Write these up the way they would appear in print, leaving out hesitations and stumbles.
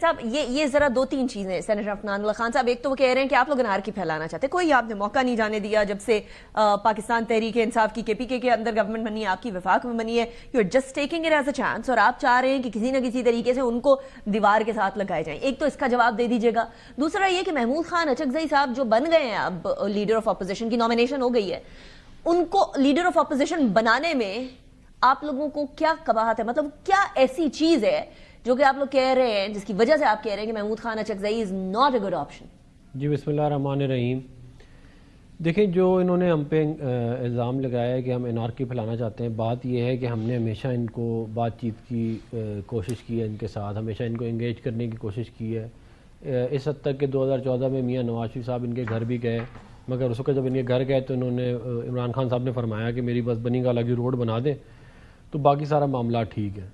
صاحب یہ ذرا دو تین چیزیں سینیٹر عفنان اللہ خان صاحب، ایک تو وہ کہہ رہے ہیں کہ آپ لوگ انارکی پھیلانا چاہتے ہیں، کوئی آپ نے موقع نہیں جانے دیا جب سے پاکستان تحریک انصاف کی KPK کے اندر گورنمنٹ بنی ہے، آپ کی وفاق میں بنی ہے، you are just taking it as a chance, اور آپ چاہ رہے ہیں کہ کسی نہ کسی طریقے سے ان کو دیوار کے ساتھ لگائے جائیں۔ ایک تو اس کا جواب دے دیجیے گا۔ دوسرا یہ کہ محمود خان اچکزئی صاحب جو بن گئے ہیں، اب لیڈر آف اپوزیشن کی نامینیشن ہو گئی ہے، ان کو لیڈر آف اپوزیشن بنانے میں آپ لوگوں کو کیا قباحت ہے؟ مطلب کیا ایسی چیز ہے جو کہ آپ لوگ کہہ رہے ہیں جس کی وجہ سے آپ کہہ رہے ہیں کہ Mahmood Khan Achakzai is not a good option? جی بسم اللہ الرحمن الرحیم۔ دیکھیں، جو انہوں نے ہم پہ الزام لگایا ہے کہ ہم انارکی پھیلانا چاہتے ہیں، بات یہ ہے کہ ہم نے ہمیشہ ان کو بات چیت کی کوشش کی ہے، ان کے ساتھ ہمیشہ ان کو انگیج کرنے کی کوشش کی ہے، اس حد تک کہ 2014 میں میاں نواز شریف صاحب ان کے گھر بھی گئے، مگر اس وقت جب ان کے گھر گئے تو انہوں نے عمران خان صاحب نے فرمایا کہ میری بس بنی گالہ کی روڈ بنا دیں تو باقی سارا معاملہ ٹھیک ہے۔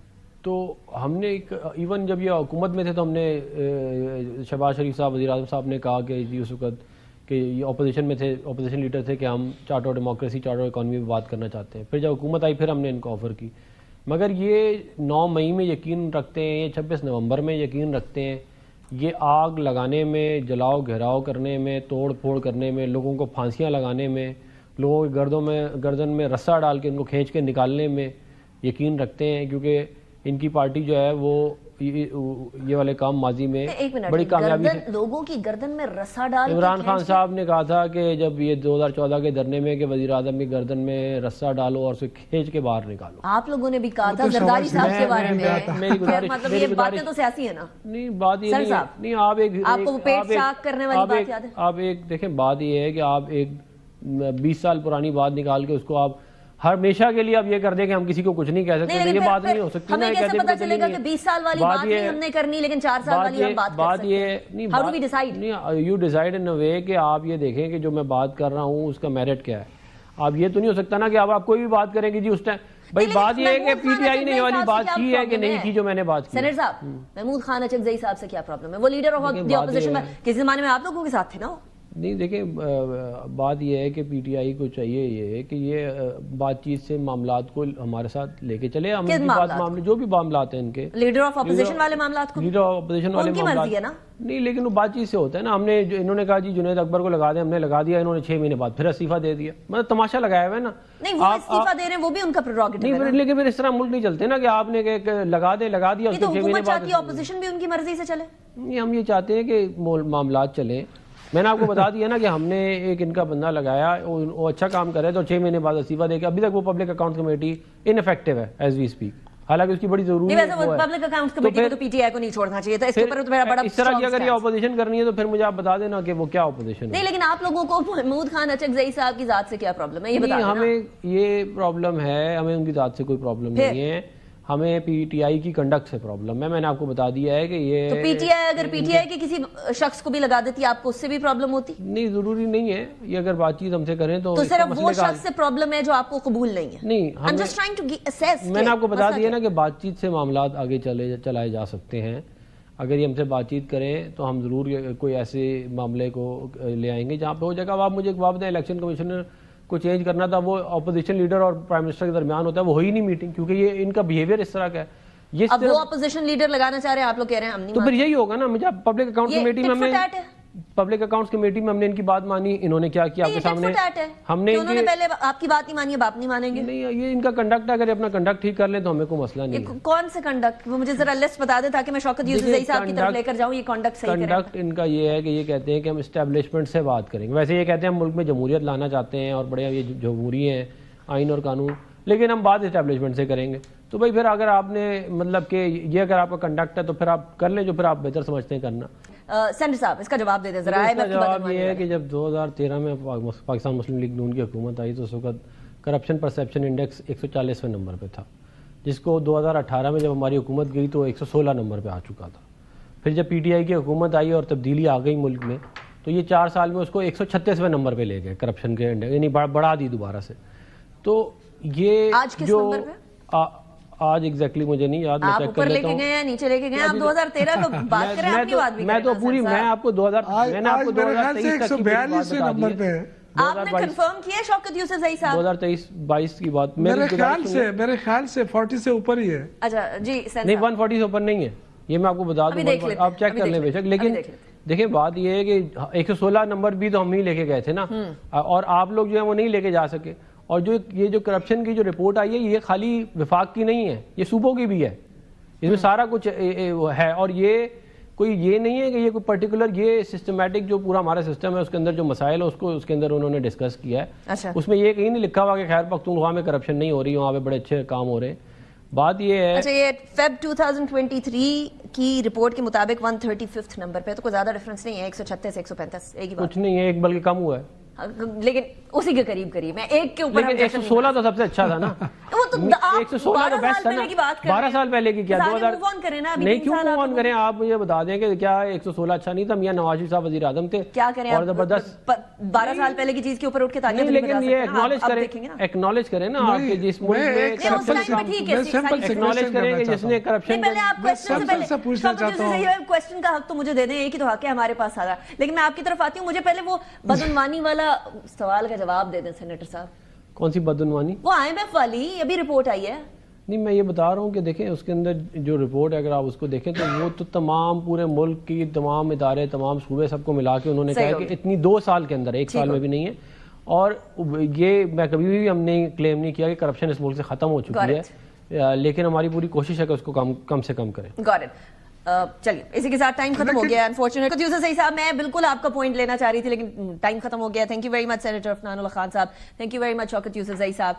تو ہم نے ایون جب یہ حکومت میں تھے تو ہم نے شہباز شریف صاحب وزیر اعظم صاحب نے کہا کہ جی اس وقت کہ یہ اپوزیشن میں تھے، اپوزیشن لیڈر تھے، کہ ہم چارٹر ڈیموکریسی چارٹر اکانومی پہ بات کرنا چاہتے ہیں۔ پھر جب حکومت آئی پھر ہم نے ان کو آفر کی، مگر یہ 9 مئی میں یقین رکھتے ہیں، یہ 26 نومبر میں یقین رکھتے ہیں، یہ آگ لگانے میں، جلاؤ گھیراؤ کرنے میں، توڑ پھوڑ کرنے میں، لوگوں کو پھانسیاں لگانے میں، لوگوں کے گردن میں رسہ ڈال کے ان کو کھینچ کے نکالنے میں یقین رکھتے ہیں، کیونکہ ان کی پارٹی جو ہے وہ یہ والے کام ماضی میں بڑی کامیابی سے لوگوں کی گردن میں رسا ڈال۔ عمران خان صاحب نے کہا تھا کہ جب یہ 2014 کے دھرنے میں کہ وزیر اعظم کی گردن میں رسا ڈالو اور اسے کھینچ کے باہر نکالو۔ آپ لوگوں نے بھی کہا تھا زرداری صاحب کے بارے میں، مطلب یہ باتیں تو سیاسی ہے نا؟ نہیں، بات یہ نہیں، آپ کو پیٹ چاک کرنے والی بات یاد ہے؟ آپ ایک دیکھیں، بات یہ ہے کہ آپ ایک 20 سال پرانی بات نکال کے اس کو آپ ہمیشہ کے لیے اب یہ کر دیں کہ ہم کسی کو کچھ نہیں کہہ سکتے، یہ بات نہیں ہو سکتی۔ ہمیں کیسے پتا چلے گا کہ 20 سال والی بات نہیں ہم نے کرنی لیکن 4 سال والی ہم بات کر سکتے ہیں؟ How do we decide؟ You decide in a way کہ آپ یہ دیکھیں کہ جو میں بات کر رہا ہوں اس کا میرٹ کیا ہے۔ آپ یہ تو نہیں ہو سکتا نا کہ آپ کوئی بھی بات کریں کہ جی اس ٹائم بھائی بات یہ ہے کہ PTI نے یہ والی بات کی ہے کہ نہیں کی جو میں نے بات کی۔ سینیٹر صاحب، محمود خان اچکزئی صاحب سے کیا پرابلم ہے؟ وہ لیڈر آف دی اپوزیشن میں کسی زمانے میں آپ لوگوں کے ساتھ تھے نا؟ نہیں، دیکھیں، بات یہ ہے کہ PTI کو چاہیے یہ کہ یہ بات چیت سے معاملات کو ہمارے ساتھ لے کے چلے، جو بھی معاملات ہیں ان کے لیڈر آف اپوزیشن والے معاملات کو، لیڈر آف اپوزیشن والے معاملات نہیں، لیکن وہ بات چیت سے ہوتا ہے نا۔ ہم نے انہوں نے کہا جی جنید اکبر کو لگا دیں، ہم نے لگا دیا، انہوں نے 6 مہینے بعد پھر استعفیٰ دے دیا، مطلب تماشا لگایا ہوا ہے نا۔ نہیں، وہ استعفیٰ دے رہے ہیں، وہ بھی ان کا پریروگیٹو ہے، لیکن پھر اس طرح ملک نہیں چلتے نا کہ آپ نے لگا دیا، اس کے 6 مہینے بعد اپوزیشن بھی ان کی مرضی سے چلے۔ نہیں، ہم یہ چاہتے ہیں کہ معاملات چلیں۔ میں نے آپ کو بتا دیا نا کہ ہم نے ایک ان کا بندہ لگایا، وہ اچھا کام کر رہے تھے، اور 6 مہینے بعد استعفیٰ دے کے ابھی تک وہ پبلک اکاؤنٹس کمیٹی ان افیکٹو ہے ایز وی اسپیک، حالانکہ اس کی بڑی ضروری ہے۔ پبلک اکاؤنٹس کمیٹی کو تو PTI کو نہیں چھوڑنا چاہیے تھا، اس کے اوپر تو میرا بڑا اس طرح کی اگر یہ اپوزیشن کرنی ہے تو پھر مجھے آپ بتا دینا کہ وہ کیا اپوزیشن ہے۔ نہیں، لیکن آپ لوگوں کو محمود خان اچکزئی صاحب کی ذات سے کیا پرابلم ہے یہ بتا دینا۔ ہمیں یہ پرابلم ہے، ہمیں ان کی ذات سے کوئی پرابلم نہیں ہے، ہمیں PTI کی کنڈکٹ سے پرابلم ہے۔ میں نے آپ کو بتا دیا ہے کہ یہ تو PTI اگر PTI کے کسی شخص کو بھی لگا دیتی آپ کو اس سے بھی پرابلم ہوتی؟ نہیں، ضروری نہیں ہے، یہ اگر بات چیت ہم سے کریں تو صرف وہ شخص سے پرابلم ہے جو آپ کو قبول نہیں ہے؟ نہیں، میں نے آپ کو بتا دیا نا کہ بات چیت سے معاملات آگے چلائے جا سکتے ہیں۔ اگر یہ ہم سے بات چیت کریں تو ہم ضرور کوئی ایسے معاملے کو لے آئیں گے جہاں پہ ہو جائے گا۔ اب آپ مجھے ایک بات بتائیں، الیکشن کمیشنر کو چینج کرنا تھا، وہ اپوزیشن لیڈر اور پرائم منسٹر کے درمیان ہوتا ہے، وہ ہوئی نہیں میٹنگ، کیونکہ یہ ان کا بیہیویئر اس طرح کا ہے۔ اب وہ اپوزیشن لیڈر لگانا چاہ رہے ہیں، آپ لوگ کہہ رہے ہیں ہم نہیں، تو پھر یہی ہوگا نا۔ مجھے پبلک اکاؤنٹس کمیٹی میں ہم نے ان کی بات مانی، انہوں نے کیا کیا آپ کے سامنے، ہم نے پہلے آپ کی بات نہیں مانی، اب آپ نہیں مانیں گے؟ نہیں، یہ ان کا کنڈکٹ ہے، اگر اپنا کنڈکٹ ٹھیک کر لیں تو ہمیں کوئی مسئلہ نہیں ہے۔ کون سے کنڈکٹ؟ وہ مجھے ذرا لسٹ بتا دیں تاکہ میں شوکت یوسفزئی صاحب کی طرف لے کر جاؤں۔ یہ کنڈکٹ صحیح کریں۔ کنڈکٹ ان کا یہ ہے کہ یہ کہتے ہیں کہ ہم اسٹیبلشمنٹ سے بات کریں گے، ویسے یہ کہتے ہیں ہم ملک میں جمہوریت لانا چاہتے ہیں اور بڑے یہ جمہوری ہیں، آئین اور قانون، لیکن ہم بات اسٹیبلشمنٹ سے کریں گے۔ تو بھائی پھر اگر آپ نے مطلب کہ یہ اگر آپ کا کنڈکٹ ہے تو پھر آپ کر لیں جو پھر آپ بہتر سمجھتے ہیں کرنا۔ سینٹر صاحب اس کا جواب دے دیں ذرا۔ اس کا جواب یہ ہے کہ جب 2013 میں پاکستان مسلم لیگ نون کی حکومت آئی تو اس وقت کرپشن پرسیپشن انڈیکس 140ویں نمبر پہ تھا، جس کو 2018 میں جب ہماری حکومت گئی تو 116 نمبر پہ آ چکا تھا۔ پھر جب PTI کی حکومت آئی اور تبدیلی آ گئی ملک میں تو یہ 4 سال میں اس کو 136ویں نمبر پہ لے گئے کرپشن کے انڈیکس، یعنی بڑھا دی دوبارہ سے۔ تو یہ جو آج ایگزیکٹلی مجھے نہیں یاد، میں چیک کر لیتا ہوں۔ اوپر لے کے گئے ہیں، نیچے لے کے گئے ہیں؟ آپ 2013 کو بات کریں، اپنی بات بھی میں تو پوری میں آپ کو 2023 تک کی بات بتا دی ہے۔ آپ نے کنفرم کیا شوکت یوسفزئی صاحب؟ 2023-22 کی بات میرے خیال سے 40 سے اوپر ہی ہے۔ اچھا جی، نہیں 140 سے اوپر نہیں ہے، یہ میں آپ کو بتا دوں, آپ چیک کر لیں بے شک. لیکن دیکھیں بات یہ ہے کہ 116 نمبر بھی تو ہم ہی لے کے گئے تھے نا, اور آپ لوگ جو ہے وہ نہیں لے کے جا سکے. اور جو یہ جو کرپشن کی جو رپورٹ آئی ہے یہ خالی وفاق کی نہیں ہے, یہ صوبوں کی بھی ہے, اس میں سارا کچھ ہے. اور یہ کوئی یہ نہیں ہے کہ یہ کوئی پرٹیکولر, یہ سسٹمیٹک جو پورا ہمارا سسٹم ہے اس کے اندر جو مسائل ہے اس کو اس کے اندر انہوں نے ڈسکس کیا ہے. اس میں یہ کہیں نہیں لکھا ہوا کہ خیر پختونخوا میں کرپشن نہیں ہو رہی, وہاں پہ بڑے اچھے کام ہو رہے ہیں. بات یہ ہے اچھا یہ فیب 2023 کی رپورٹ کے مطابق 135 نمبر پہ, تو کوئی زیادہ ڈفرنس نہیں ہے, 136 135 ایک ہی بات. کچھ نہیں ہے, ایک بلکہ کم ہوا ہے, لیکن اسی کے قریب ہے, ایک کے اوپر. لیکن 116 تو سب سے اچھا تھا نا. 116 تو بیسٹ تھا نا. 12 سال پہلے کی کیا 2000 نہیں, کیوں موو آن کریں آپ مجھے بتا دیں کہ کیا 116 اچھا نہیں تھا؟ میاں نواز شریف صاحب وزیر اعظم تھے, کیا کریں اور زبردست 12 سال پہلے کی چیز کے اوپر اٹھ کے تالیاں. لیکن یہ ایکنالج کریں نا آپ کے جس ملک میں ایکنالج کریں کہ جس نے کرپشن. پہلے آپ کوسچن کا حق تو مجھے دے دیں, ایک ہی تو حق ہے ہمارے پاس سارا. لیکن میں آپ کی طرف آتی ہوں, مجھے پہلے وہ بدعنوانی والا سوال کا جواب دے دیں سینیٹر صاحب. کون سی بدعنوانی؟ وہ IMF والی ابھی رپورٹ آئی ہے. نہیں میں یہ بتا رہا ہوں کہ دیکھیں اس کے اندر جو رپورٹ ہے اگر آپ اس کو دیکھیں تو وہ تو تمام پورے ملک کی تمام ادارے تمام صوبے سب کو ملا کے انہوں نے کہا کہ اتنی 2 سال کے اندر, 1 سال میں بھی نہیں ہے. اور یہ میں کبھی بھی ہم نے کلیم نہیں کیا کہ کرپشن اس ملک سے ختم ہو چکی ہے, لیکن ہماری پوری کوشش ہے کہ اس کو کم سے کم کریں. چلیے اسی کے ساتھ ٹائم ختم ہو گیا انفارچونیٹلی. صحیح صاحب میں بالکل آپ کا پوائنٹ لینا چاہ رہی تھی لیکن ٹائم ختم ہو گیا. Thank you very much senator Afnan Ullah Khan Sahib, thank you very much Shaukat Yousafzai صاحب.